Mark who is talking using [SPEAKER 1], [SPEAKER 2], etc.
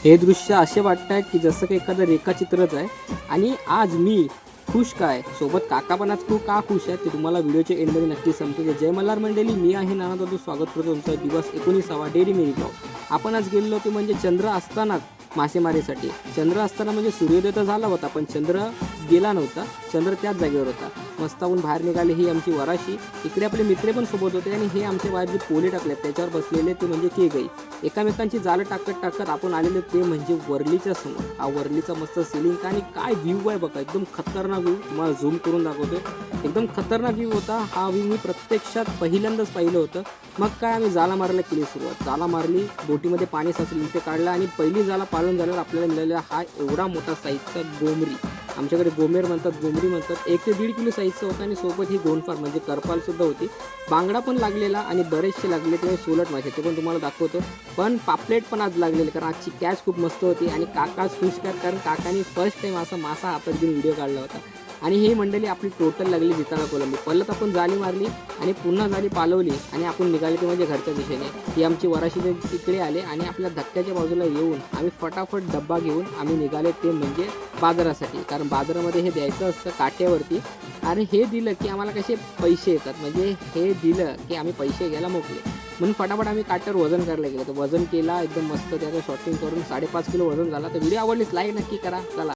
[SPEAKER 1] हे दृश्य असे वाटत की जसं काही एखादं रेखाचित्रच आहे. आणि आज मी खुश काय सोबत काका पण आज खूप का खुश आहे ते तुम्हाला व्हिडिओच्या एंडमध्ये नक्की समजतो. जय मल्हार मंडळी, मी आहे नाना दादू. स्वागत करतो तुमचा दिवस 19वा डेअरी मिल्क ब्लॉग. आपण आज गेलेलो होतो म्हणजे चंद्र असतानाच मासेमारीसाठी. चंद्र असताना म्हणजे सूर्योदय तर झाला होता पण चंद्र गेला नव्हता. चंद्र त्याच जागेवर होता. मस्ताहून बाहेर निघाले. ही आमची वराशी. इकडे आपले मित्र पण सोबत होते आणि हे आमचे बाहेर जे पोले टाकले त्याच्यावर बसलेले ते म्हणजे केगई. एकामेकांची जाळं टाकत टाकत आपण आलेले ते म्हणजे वरलीच्या समोर. हा वरलीचा मस्त सिलिंग आणि काय व्ह्यू आहे बघा, एकदम खतरनाक व्ह्यू. तुम्हाला झूम करून दाखवतोय. एकदम खतरनाक व्ह्यू होता हा व्ह्यू. मी प्रत्यक्षात पहिल्यांदाच पाहिलं होतं. मग काय आम्ही जाला मारायला केली सुरुवात. जाला मारली, बोटीमध्ये पाणी साचले ते काढलं आणि पहिली जाला पाळून झाल्यावर आपल्याला मिळालेला हा एवढा मोठा साईजचा गोमरी. आमच्याकडे गोमेर म्हणतात, गोमरी म्हणतात. 1 ते 1.5 किलो साईजचा होता आणि सोबत ही गोंडफार म्हणजे करपाल सुद्धा होती. बांगडा पण लागलेला आणि बरेचसे लागले ते सोलट मासे, ते पण तुम्हाला दाखवतो. पण पापलेट पण आज लागलेले कारण आजची कॅच खूप मस्त होती आणि काकाच खुश कर कारण काकाने फर्स्ट टाइम असा मासा हातात घेऊन व्हिडिओ काढला होता. आणि ही मंडळी आपली टोटल लागली जिताळा कोलंबी. परत आपण जाळी मारली आणि पुन्हा जाळी पालवली आणि आपण निघाले ते म्हणजे घरच्या दिशेने. ही आमची वराशी तिकडे आले आणि आपल्या धक्क्याच्या बाजूला येऊन आम्ही फटाफट डब्बा घेऊन आम्ही निघाले ते म्हणजे बाजारासाठी. कारण बाजारामध्ये हे द्यायचं असतं काट्यावरती. आणि हे दिलं की आम्हाला कसे पैसे येतात, म्हणजे हे दिलं की आम्ही पैसे घ्यायला मोकळे. म्हणून फटाफट आम्ही काट्यावर वजन करायला गेलो. तर वजन केला एकदम मस्त, त्याचं शॉर्टिंग करून 5.5 किलो वजन झाला. तर व्हिडिओ आवडलीच लाईक नक्की करा. चला.